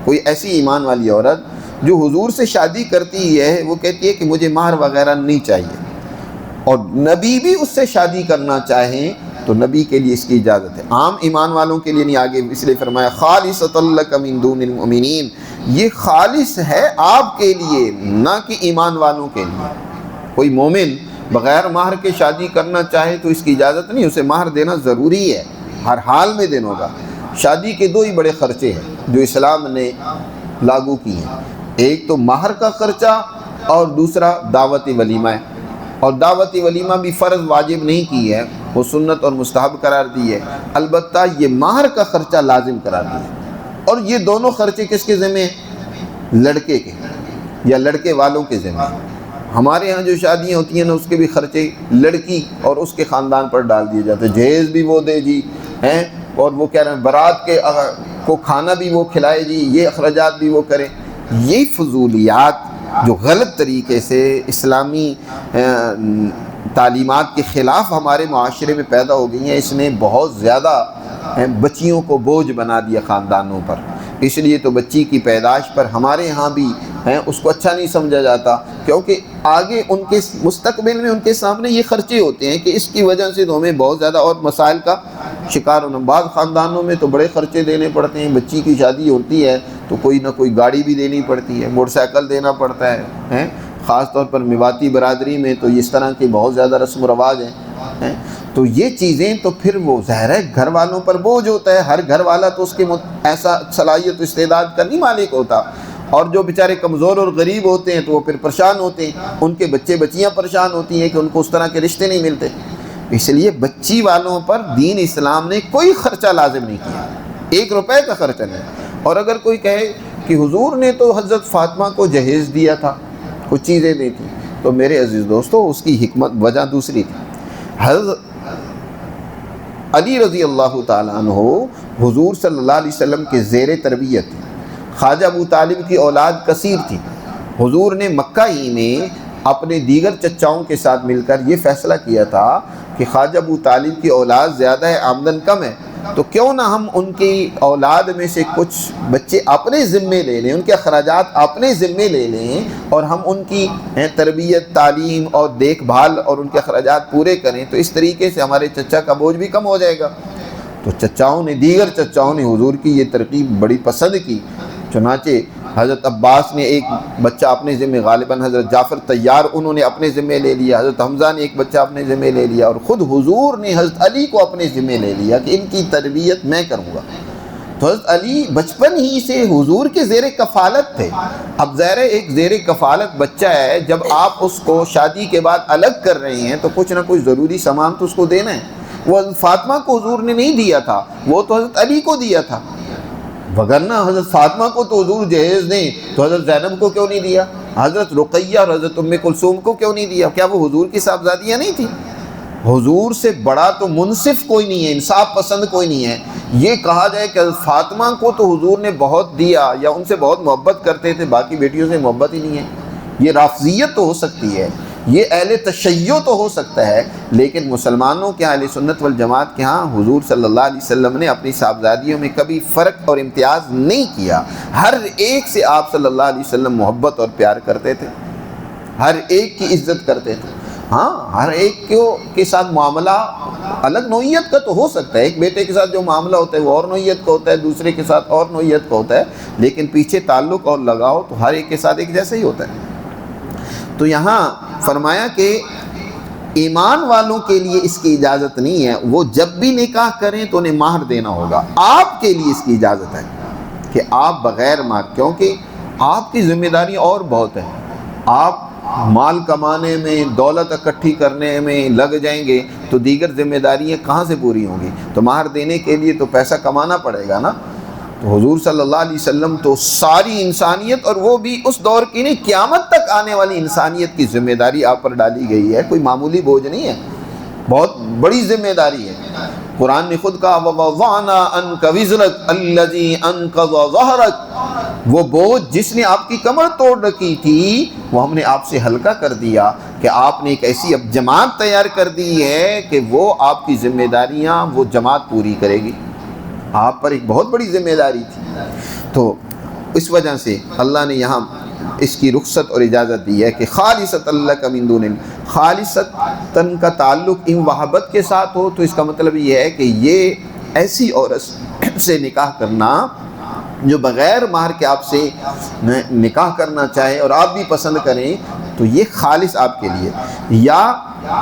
Speaker 1: کوئی ایسی ایمان والی عورت جو حضور سے شادی کرتی ہے، وہ کہتی ہے کہ مجھے مہر وغیرہ نہیں چاہیے، اور نبی بھی اس سے شادی کرنا چاہیں تو نبی کے لیے اس کی اجازت ہے، عام ایمان والوں کے لیے نہیں۔ آگے اس لیے فرمایا خالصۃ لک من دون المؤمنین، یہ خالص ہے آپ کے لیے، نہ کہ ایمان والوں کے لیے۔ کوئی مومن بغیر مہر کے شادی کرنا چاہے تو اس کی اجازت نہیں، اسے مہر دینا ضروری ہے، ہر حال میں دینا ہوگا۔ شادی کے دو ہی بڑے خرچے ہیں جو اسلام نے لاگو کی ہیں، ایک تو مہر کا خرچہ اور دوسرا دعوت ولیمہ ہے۔ اور دعوت ولیمہ بھی فرض واجب نہیں کی ہے، وہ سنت اور مستحب قرار دی ہے، البتہ یہ مہر کا خرچہ لازم قرار دیا ہے۔ اور یہ دونوں خرچے کس کے ذمہ ہیں؟ لڑکے کے یا لڑکے والوں کے ذمہ۔ ہمارے ہاں جو شادیاں ہوتی ہیں نا، اس کے بھی خرچے لڑکی اور اس کے خاندان پر ڈال دیے جاتے ہیں، جہیز بھی وہ دے جی ہیں، اور وہ کہہ رہے ہیں برات کے کو کھانا بھی وہ کھلائے جی، یہ اخراجات بھی وہ کرے۔ یہ فضولیات جو غلط طریقے سے اسلامی تعلیمات کے خلاف ہمارے معاشرے میں پیدا ہو گئی ہیں، اس نے بہت زیادہ بچیوں کو بوجھ بنا دیا خاندانوں پر۔ اس لیے تو بچی کی پیدائش پر ہمارے ہاں بھی اس کو اچھا نہیں سمجھا جاتا، کیونکہ آگے ان کے مستقبل میں ان کے سامنے یہ خرچے ہوتے ہیں کہ اس کی وجہ سے تو ہمیں بہت زیادہ اور مسائل کا شکار ہونا۔ بعض خاندانوں میں تو بڑے خرچے دینے پڑتے ہیں، بچی کی شادی ہوتی ہے تو کوئی نہ کوئی گاڑی بھی دینی پڑتی ہے، موٹر سائیکل دینا پڑتا ہے، خاص طور پر میواتی برادری میں تو اس طرح کے بہت زیادہ رسم و رواج ہیں۔ تو یہ چیزیں تو پھر وہ ظاہر ہے گھر والوں پر بوجھ ہوتا ہے، ہر گھر والا تو اس کے ایسا صلاحیت و استعداد کا نہیں مالک ہوتا، اور جو بیچارے کمزور اور غریب ہوتے ہیں تو وہ پھر پریشان ہوتے ہیں، ان کے بچے بچیاں پریشان ہوتی ہیں کہ ان کو اس طرح کے رشتے نہیں ملتے۔ اس لیے بچی والوں پر دین اسلام نے کوئی خرچہ لازم نہیں کیا، 1 روپے کا خرچہ نہیں۔ اور اگر کوئی کہے کہ حضور نے تو حضرت فاطمہ کو جہیز دیا تھا، کچھ چیزیں دی تھیں، تو میرے عزیز دوستو اس کی حکمت وجہ دوسری تھی۔ حضرت علی رضی اللہ تعالیٰ عنہ حضور صلی اللہ علیہ وسلم کے زیر تربیت تھے۔ خواجہ ابو طالب کی اولاد کثیر تھی۔ حضور نے مکہ ہی میں اپنے دیگر چچاؤں کے ساتھ مل کر یہ فیصلہ کیا تھا کہ خواجہ ابو طالب کی اولاد زیادہ ہے، آمدن کم ہے، تو کیوں نہ ہم ان کی اولاد میں سے کچھ بچے اپنے ذمے لے لیں، ان کے اخراجات اپنے ذمے لے لیں، اور ہم ان کی تربیت، تعلیم اور دیکھ بھال اور ان کے اخراجات پورے کریں، تو اس طریقے سے ہمارے چچا کا بوجھ بھی کم ہو جائے گا۔ تو دیگر چچاؤں نے حضور کی یہ ترکیب بڑی پسند کی، چنانچہ حضرت عباس نے ایک بچہ اپنے ذمہ، غالباً حضرت جعفر طیار انہوں نے اپنے ذمہ لے لیا، حضرت حمزہ نے ایک بچہ اپنے ذمہ لے لیا، اور خود حضور نے حضرت علی کو اپنے ذمہ لے لیا کہ ان کی تربیت میں کروں گا۔ تو حضرت علی بچپن ہی سے حضور کے زیر کفالت تھے۔ اب ظاہر ایک زیر کفالت بچہ ہے، جب آپ اس کو شادی کے بعد الگ کر رہے ہیں تو کچھ نہ کچھ ضروری سامان تو اس کو دینا ہے۔ وہ حضرت فاطمہ کو حضور نے نہیں دیا تھا، وہ تو حضرت علی کو دیا تھا، وگرنہ حضرت فاطمہ کو تو حضور جہیز دیں تو حضرت زینب کو کیوں نہیں دیا، حضرت رقیہ اور حضرت ام کلثوم کو کیوں نہیں دیا؟ کیا وہ حضور کی صاحبزادیاں نہیں تھیں؟ حضور سے بڑا تو منصف کوئی نہیں ہے، انصاف پسند کوئی نہیں ہے۔ یہ کہا جائے کہ حضرت فاطمہ کو تو حضور نے بہت دیا یا ان سے بہت محبت کرتے تھے، باقی بیٹیوں سے محبت ہی نہیں ہے، یہ رافضیت تو ہو سکتی ہے، یہ اہل تشیع تو ہو سکتا ہے، لیکن مسلمانوں کے اہل سنت والجماعت کے ہاں حضور صلی اللہ علیہ وسلم نے اپنی صاحبزادیوں میں کبھی فرق اور امتیاز نہیں کیا، ہر ایک سے آپ صلی اللہ علیہ وسلم محبت اور پیار کرتے تھے، ہر ایک کی عزت کرتے تھے۔ ہاں ہر ایک کے ساتھ معاملہ الگ نوعیت کا تو ہو سکتا ہے، ایک بیٹے کے ساتھ جو معاملہ ہوتا ہے وہ اور نوعیت کا ہوتا ہے، دوسرے کے ساتھ اور نوعیت کا ہوتا ہے، لیکن پیچھے تعلق اور لگاؤ تو ہر ایک کے ساتھ ایک جیسا ہی ہوتا ہے۔ تو یہاں فرمایا کہ ایمان والوں کے لیے اس کی اجازت نہیں ہے، وہ جب بھی نکاح کریں تو انہیں مہر دینا ہوگا۔ آپ کے لیے اس کی اجازت ہے کہ آپ بغیر مہر، کیونکہ آپ کی ذمہ داری اور بہت ہے، آپ مال کمانے میں، دولت اکٹھی کرنے میں لگ جائیں گے تو دیگر ذمہ داریاں کہاں سے پوری ہوں گی؟ تو مہر دینے کے لیے تو پیسہ کمانا پڑے گا نا۔ تو حضور صلی اللہ علیہ وسلم تو ساری انسانیت، اور وہ بھی اس دور کی نہیں، قیامت تک آنے والی انسانیت کی ذمہ داری آپ پر ڈالی گئی ہے، کوئی معمولی بوجھ نہیں ہے، بہت بڑی ذمہ داری ہے۔ قرآن نے خود کہا وَوَضَعْنَا عَنْكَ وِزْرَكَ الَّذِي أَنقَضَ ظَهْرَكَ، وہ بوجھ جس نے آپ کی کمر توڑ رکھی تھی وہ ہم نے آپ سے ہلکا کر دیا، کہ آپ نے ایک ایسی اب جماعت تیار کر دی ہے کہ وہ آپ کی ذمہ داریاں وہ جماعت پوری کرے گی۔ آپ پر ایک بہت بڑی ذمہ داری تھی، تو اس وجہ سے اللہ نے یہاں اس کی رخصت اور اجازت دی ہے کہ خالصۃ لک من دون، خالصتاً کا تعلق ان وہابت کے ساتھ ہو، تو اس کا مطلب یہ ہے کہ یہ ایسی عورت سے نکاح کرنا جو بغیر مہر کے آپ سے نکاح کرنا چاہے اور آپ بھی پسند کریں، تو یہ خالص آپ کے لیے، یا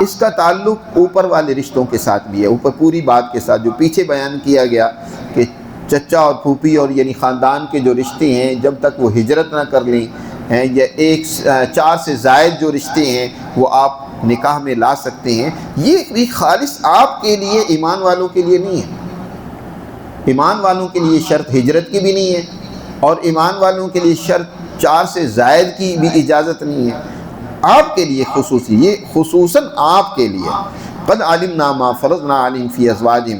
Speaker 1: اس کا تعلق اوپر والے رشتوں کے ساتھ بھی ہے، اوپر پوری بات کے ساتھ جو پیچھے بیان کیا گیا کہ چچا اور پھوپھی اور یعنی خاندان کے جو رشتے ہیں جب تک وہ ہجرت نہ کر لیں ہیں، یا 4 سے زائد جو رشتے ہیں وہ آپ نکاح میں لا سکتے ہیں، یہ بھی خالص آپ کے لیے، ایمان والوں کے لیے نہیں ہے۔ ایمان والوں کے لیے شرط ہجرت کی بھی نہیں ہے، اور ایمان والوں کے لیے شرط 4 سے زائد کی بھی اجازت نہیں ہے۔ آپ کے لیے خصوصی، یہ خصوصاً آپ کے لیے، قد علمنا ما فرضنا علیہم فی ازواجہم،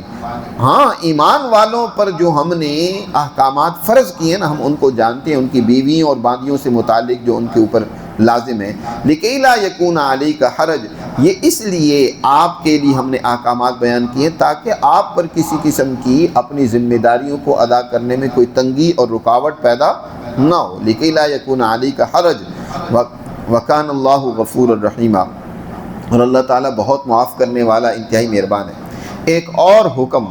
Speaker 1: ہاں ایمان والوں پر جو ہم نے احکامات فرض کیے ہیں نا، ہم ان کو جانتے ہیں، ان کی بیویوں اور باندیوں سے متعلق جو ان کے اوپر لازم ہے۔ لکی لا یکون علیک حرج، یہ اس لیے آپ کے لیے ہم نے احکامات بیان کیے تاکہ آپ پر کسی قسم کی اپنی ذمہ داریوں کو ادا کرنے میں کوئی تنگی اور رکاوٹ پیدا نہ ہو۔ لکی لا یکون علیک حرج وکان اللہ غفور الرحیم، اور اللہ تعالیٰ بہت معاف کرنے والا، انتہائی مہربان ہے۔ ایک اور حکم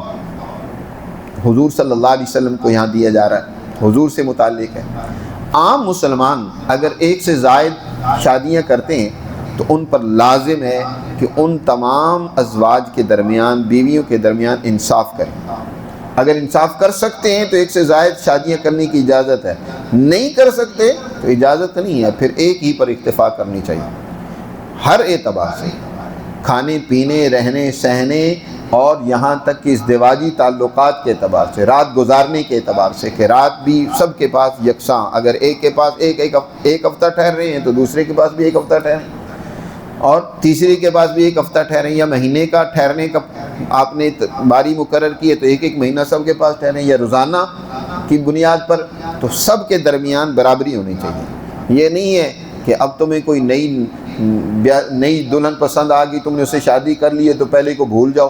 Speaker 1: حضور صلی اللہ علیہ وسلم کو یہاں دیا جا رہا ہے، حضور سے متعلق ہے۔ عام مسلمان اگر 1 سے زائد شادیاں کرتے ہیں تو ان پر لازم ہے کہ ان تمام ازواج کے درمیان، بیویوں کے درمیان انصاف کریں۔ اگر انصاف کر سکتے ہیں تو 1 سے زائد شادیاں کرنے کی اجازت ہے، نہیں کر سکتے تو اجازت نہیں ہے، پھر ایک ہی پر اکتفا کرنی چاہیے ہر اعتبار سے، کھانے پینے، رہنے سہنے، اور یہاں تک کہ ازدواجی تعلقات کے اعتبار سے، رات گزارنے کے اعتبار سے، کہ رات بھی سب کے پاس یکساں، اگر ایک کے پاس ایک ہفتہ ٹھہر رہے ہیں تو دوسرے کے پاس بھی 1 ہفتہ ٹھہریں، اور تیسرے کے پاس بھی 1 ہفتہ ٹھہریں، یا مہینے کا ٹھہرنے کا آپ نے باری مقرر کی ہے تو 1 مہینہ سب کے پاس ٹھہریں، یا روزانہ کی بنیاد پر، تو سب کے درمیان برابری ہونی چاہیے۔ یہ نہیں ہے کہ اب تمہیں کوئی نئی دلہن پسند آ گئی، تم نے اسے شادی کر لی ہے تو پہلے کو بھول جاؤ،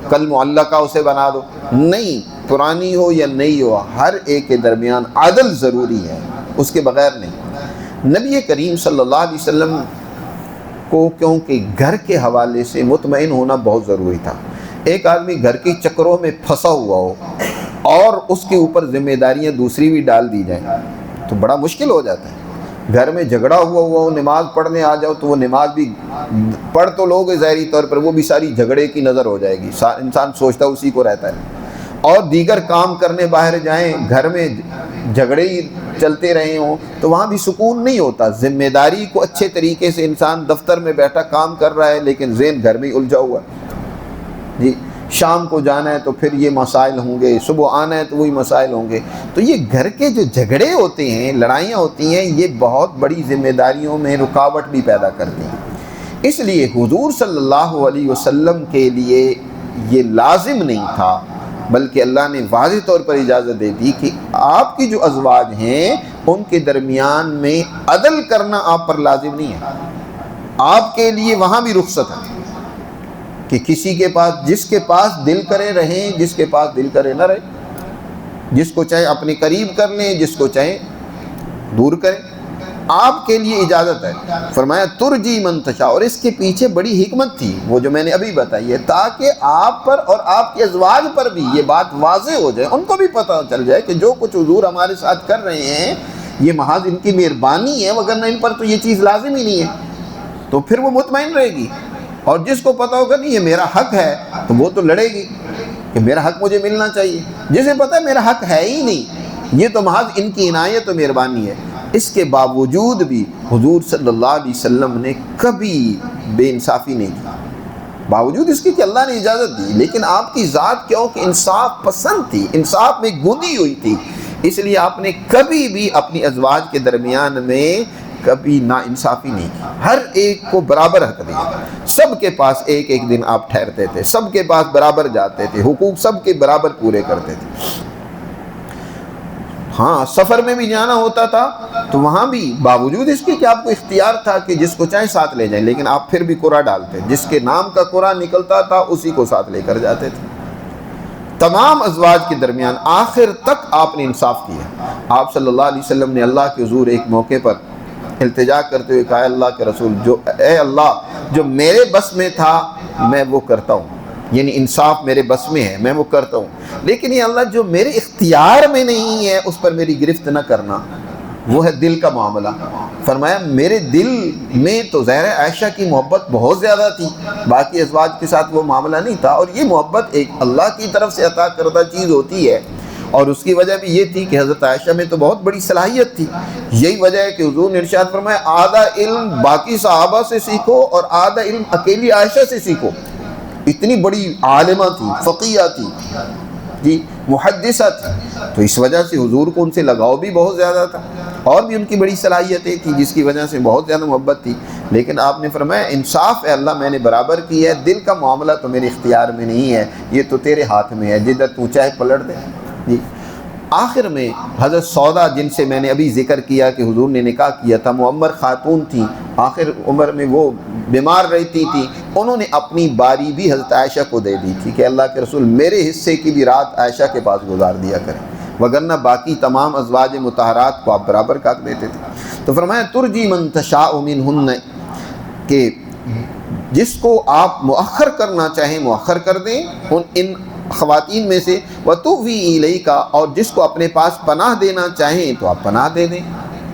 Speaker 1: کل معلقہ اسے بنا دو، نہیں، پرانی ہو یا نئی ہو، ہر ایک کے درمیان عدل ضروری ہے، اس کے بغیر نہیں۔ نبی کریم صلی اللہ علیہ وسلم کو کیونکہ گھر کے حوالے سے مطمئن ہونا بہت ضروری تھا۔ ایک آدمی گھر کے چکروں میں پھنسا ہوا ہو اور اس کے اوپر ذمہ داریاں دوسری بھی ڈال دی جائیں تو بڑا مشکل ہو جاتا ہے۔ گھر میں جھگڑا ہوا ہو، نماز پڑھنے آ جاؤ تو وہ نماز بھی پڑھ تو لوگ ظاہری طور پر، وہ بھی ساری جھگڑے کی نظر ہو جائے گی، انسان سوچتا اسی کو رہتا ہے۔ اور دیگر کام کرنے باہر جائیں، گھر میں جھگڑے ہی چلتے رہے ہوں تو وہاں بھی سکون نہیں ہوتا۔ ذمہ داری کو اچھے طریقے سے انسان دفتر میں بیٹھا کام کر رہا ہے لیکن ذہن گھر میں الجھا ہوا ہے، جی شام کو جانا ہے تو پھر یہ مسائل ہوں گے، صبح آنا ہے تو وہی مسائل ہوں گے۔ تو یہ گھر کے جو جھگڑے ہوتے ہیں، لڑائیاں ہوتی ہیں، یہ بہت بڑی ذمہ داریوں میں رکاوٹ بھی پیدا کرتی ہیں۔ اس لیے حضور صلی اللہ علیہ وسلم کے لیے یہ لازم نہیں تھا، بلکہ اللہ نے واضح طور پر اجازت دے دی کہ آپ کی جو ازواج ہیں ان کے درمیان میں عدل کرنا آپ پر لازم نہیں ہے، آپ کے لیے وہاں بھی رخصت ہے کہ کسی کے پاس، جس کے پاس دل کرے رہیں، جس کے پاس دل کرے نہ رہے، جس کو چاہے اپنے قریب کر لیں، جس کو چاہے دور کریں۔ آپ کے لیے اجازت ہے۔ فرمایا ترجی من تشاء، اور اس کے پیچھے بڑی حکمت تھی وہ جو میں نے ابھی بتائی ہے، تاکہ آپ پر اور آپ کے ازواج پر بھی یہ بات واضح ہو جائے، ان کو بھی پتہ چل جائے کہ جو کچھ حضور ہمارے ساتھ کر رہے ہیں یہ محض ان کی مہربانی ہے، وگرنہ ان پر تو یہ چیز لازم ہی نہیں ہے، تو پھر وہ مطمئن رہے گی۔ اور جس کو پتہ ہوگا نہیں یہ میرا حق ہے تو وہ تو لڑے گی کہ میرا حق مجھے ملنا چاہیے، جسے پتہ ہے میرا حق ہے ہی نہیں، یہ تو محض ان کی عنایت و مہربانی ہے۔ اس کے باوجود بھی حضور صلی اللہ علیہ وسلم نے کبھی بے انصافی نہیں کی، باوجود اس کے کہ اللہ نے اجازت دی، لیکن آپ کی ذات کیوں کہ انصاف پسند تھی، انصاف میں گندی ہوئی تھی، اس لیے آپ نے کبھی بھی اپنی ازواج کے درمیان میں کبھی نا انصافی نہیں کی، ہر ایک کو برابر حق دیا، سب کے پاس ایک ایک دن آپ ٹھہرتے تھے، سب کے پاس برابر جاتے تھے، حقوق سب کے برابر پورے کرتے تھے۔ ہاں سفر میں بھی جانا ہوتا تھا تو وہاں بھی باوجود اس کے کہ آپ کو اختیار تھا کہ جس کو چاہے ساتھ لے جائیں، لیکن آپ پھر بھی قرعہ ڈالتے، جس کے نام کا قرعہ نکلتا تھا اسی کو ساتھ لے کر جاتے تھے۔ تمام ازواج کے درمیان آخر تک آپ نے انصاف کیا۔ آپ صلی اللہ علیہ وسلم نے اللہ کے حضور ایک موقع پر التجا کرتے ہوئے کہا، اللہ کے رسول، اے اللہ جو میرے بس میں تھا میں وہ کرتا ہوں، یعنی انصاف میرے بس میں ہے میں وہ کرتا ہوں، لیکن یہ اللہ جو میرے اختیار میں نہیں ہے اس پر میری گرفت نہ کرنا، وہ ہے دل کا معاملہ۔ فرمایا میرے دل میں تو ظاہر ہے عائشہ کی محبت بہت زیادہ تھی، باقی ازواج کے ساتھ وہ معاملہ نہیں تھا، اور یہ محبت ایک اللہ کی طرف سے عطا کردہ چیز ہوتی ہے، اور اس کی وجہ بھی یہ تھی کہ حضرت عائشہ میں تو بہت بڑی صلاحیت تھی۔ یہی وجہ ہے کہ حضور نے ارشاد فرمایا آدھا علم باقی صحابہ سے سیکھو اور آدھا علم اکیلی عائشہ سے سیکھو۔ اتنی بڑی عالمہ تھی، فقیہ تھی، جی محدثہ تھی، تو اس وجہ سے حضور کو ان سے لگاؤ بھی بہت زیادہ تھا، اور بھی ان کی بڑی صلاحیتیں تھیں جس کی وجہ سے بہت زیادہ محبت تھی، لیکن آپ نے فرمایا انصاف ہے اللہ میں نے برابر کی ہے، دل کا معاملہ تو میرے اختیار میں نہیں ہے، یہ تو تیرے ہاتھ میں ہے، جدھر تو چاہے پلٹ دے۔ جی آخر میں حضرت سودا جن سے میں نے ابھی ذکر کیا کہ حضور نے نکاح کیا تھا، معمر خاتون تھیں، آخر عمر میں وہ بیمار رہتی تھی، انہوں نے اپنی باری بھی حضرت عائشہ کو دے دی تھی کہ اللہ کے رسول میرے حصے کی بھی رات عائشہ کے پاس گزار دیا کریں، وگرنہ باقی تمام ازواج مطہرات کو آپ برابر کا حق دیتے تھے۔ تو فرمایا ترجی من تشاء منہن، کہ جس کو آپ مؤخر کرنا چاہیں مؤخر کر دیں ان خواتین میں سے، وَتُؤْوِي إِلَيْكَ، اور جس کو اپنے پاس پناہ دینا چاہیں تو آپ پناہ دے دیں،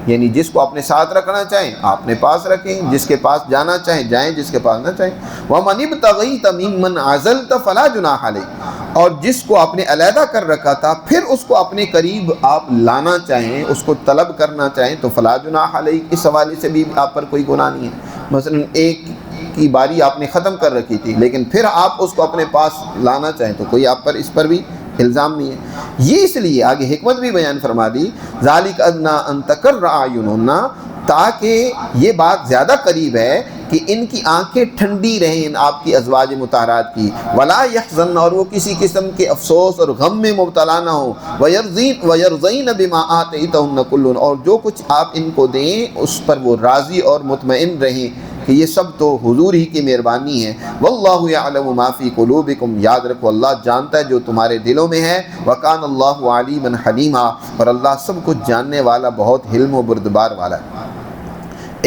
Speaker 1: یعنی جس کو اپنے ساتھ رکھنا چاہیں آپ اپنے پاس رکھیں، جس کے پاس جانا چاہیں جائیں، جس کے پاس نہ چاہیں۔ وَمَنِ ابْتَغَيْتَ مِمَّنْ عَزَلْتَ فَلَا جُنَاحَ عَلَيْكَ، اور جس کو آپ نے علیحدہ کر رکھا تھا پھر اس کو اپنے قریب آپ لانا چاہیں، اس کو طلب کرنا چاہیں تو فَلَا جُنَاحَ عَلَيْكَ، اس حوالے سے بھی آپ پر کوئی گناہ نہیں ہے۔ مثلا ایک کی باری آپ نے ختم کر رکھی تھی لیکن پھر آپ اس کو اپنے پاس لانا چاہیں تو کوئی آپ پر اس پر بھی الزام نہیں ہے۔ یہ اس لیے آگے حکمت بھی بیان فرما دی، ذالک ادنی ان تقر اعینہن، تاکہ یہ بات زیادہ قریب ہے کہ ان کی آنکھیں ٹھنڈی رہیں آپ کی ازواج مطہرات کی، ولا یحزن، اور وہ کسی قسم کے افسوس اور غم میں مبتلا نہ ہو، ویرضین بما آتیتہن کل، اور جو کچھ آپ ان کو دیں اس پر وہ راضی اور مطمئن رہیں کہ یہ سب تو حضور ہی کی مہربانی ہے۔ واللہ یعلم ما فی قلوبکم، یاد رکھو اللہ جانتا ہے جو تمہارے دلوں میں ہے، وکان اللہ علیما حلیما، اور اللہ سب کچھ جاننے والا بہت حلم و بردبار والا ہے۔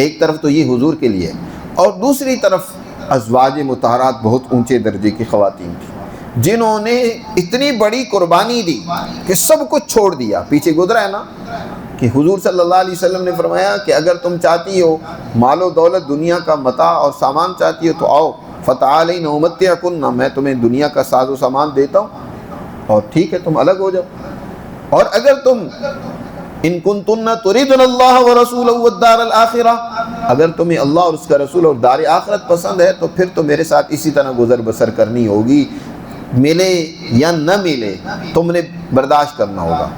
Speaker 1: ایک طرف تو یہ حضور کے لیے، اور دوسری طرف ازواج مطہرات بہت اونچے درجے کی خواتین تھیں جنہوں نے اتنی بڑی قربانی دی کہ سب کچھ چھوڑ دیا۔ پیچھے گزرا ہے نا کہ حضور صلی اللہ علیہ وسلم نے فرمایا کہ اگر تم چاہتی ہو مال و دولت دنیا کا متاع اور سامان چاہتی ہو تو آؤ، فتعالین امتعکن، میں تمہیں دنیا کا ساز و سامان دیتا ہوں اور ٹھیک ہے تم الگ ہو جاؤ، اور اگر تم ان کنتن تریدن اللہ ورسولہ والدار الآخرہ، اگر تمہیں اللہ اور اس کا رسول اور دار آخرت پسند ہے تو پھر تو میرے ساتھ اسی طرح گزر بسر کرنی ہوگی، ملے یا نہ ملے تم نے برداشت کرنا ہوگا،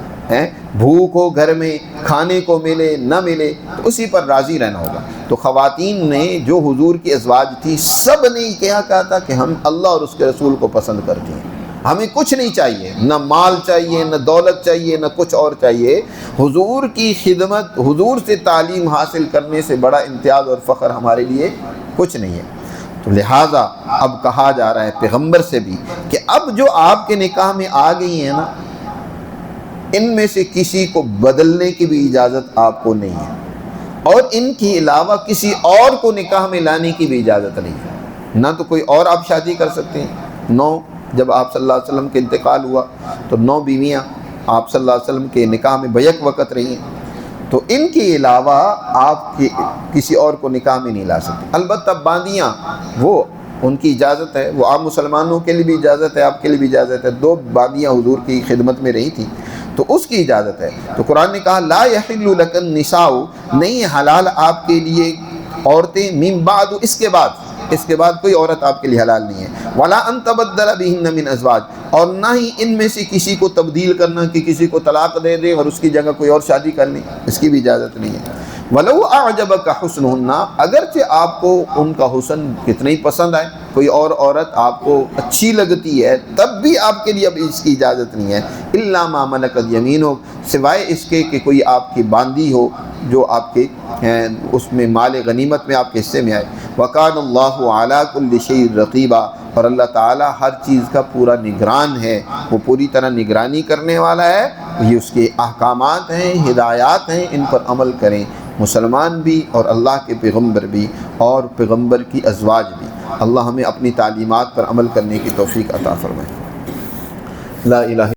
Speaker 1: بھوک ہو گھر میں، کھانے کو ملے نہ ملے تو اسی پر راضی رہنا ہوگا۔ تو خواتین نے جو حضور کی ازواج تھی سب نے کیا کہا تھا کہ ہم اللہ اور اس کے رسول کو پسند کرتی ہیں، ہمیں کچھ نہیں چاہیے، نہ مال چاہیے، نہ دولت چاہیے، نہ کچھ اور چاہیے، حضور کی خدمت، حضور سے تعلیم حاصل کرنے سے بڑا امتیاز اور فخر ہمارے لیے کچھ نہیں ہے۔ تو لہٰذا اب کہا جا رہا ہے پیغمبر سے بھی کہ اب جو آپ کے نکاح میں آ گئی ہیں نا، ان میں سے کسی کو بدلنے کی بھی اجازت آپ کو نہیں ہے۔ اور ان کے علاوہ کسی اور کو نکاح میں لانے کی بھی اجازت نہیں ہے، نہ تو کوئی اور آپ شادی کر سکتے ہیں۔ 9 جب آپ صلی اللہ علیہ وسلم کے انتقال ہوا تو 9 بیویاں آپ صلی اللہ علیہ وسلم کے نکاح میں بیک وقت رہی ہیں، تو ان کے علاوہ آپ کسی اور کو نکاح میں نہیں لا سکتے۔ البتہ باندیاں وہ ان کی اجازت ہے، وہ عام مسلمانوں کے لیے بھی اجازت ہے، آپ کے لیے بھی اجازت ہے۔ 2 باندیاں حضور کی خدمت میں رہی تھیں تو اس کی اجازت ہے۔ تو قرآن نے کہا لا یحل لک النساء، نہیں حلال آپ کے لیے عورتیں، من بعد، اس کے بعد کوئی عورت آپ کے لیے حلال نہیں ہے، ولا ان تبدل بہن من ازواج، اور نہ ہی ان میں سے کسی کو تبدیل کرنا کہ کسی کو طلاق دے دے اور اس کی جگہ کوئی اور شادی کر لیں، اس کی بھی اجازت نہیں ہے۔ ولو اعجبک حسنہن، اگرچہ آپ کو ان کا حسن کتنا ہی پسند آئے، کوئی اور عورت آپ کو اچھی لگتی ہے تب بھی آپ کے لیے اب اس کی اجازت نہیں ہے، الا ما ملکت یمینک، سوائے اس کے کہ کوئی آپ کی باندی ہو جو آپ کے اس میں مال غنیمت میں آپ کے حصے میں آئے۔ وکان اللہ علی کل شیء رقیبا، اور اللہ تعالیٰ ہر چیز کا پورا نگران ہے، وہ پوری طرح نگرانی کرنے والا ہے۔ یہ اس کے احکامات ہیں، ہدایات ہیں، ان پر عمل کریں مسلمان بھی اور اللہ کے پیغمبر بھی اور پیغمبر کی ازواج بھی۔ اللہ ہمیں اپنی تعلیمات پر عمل کرنے کی توفیق عطا فرمائے۔ لا الہ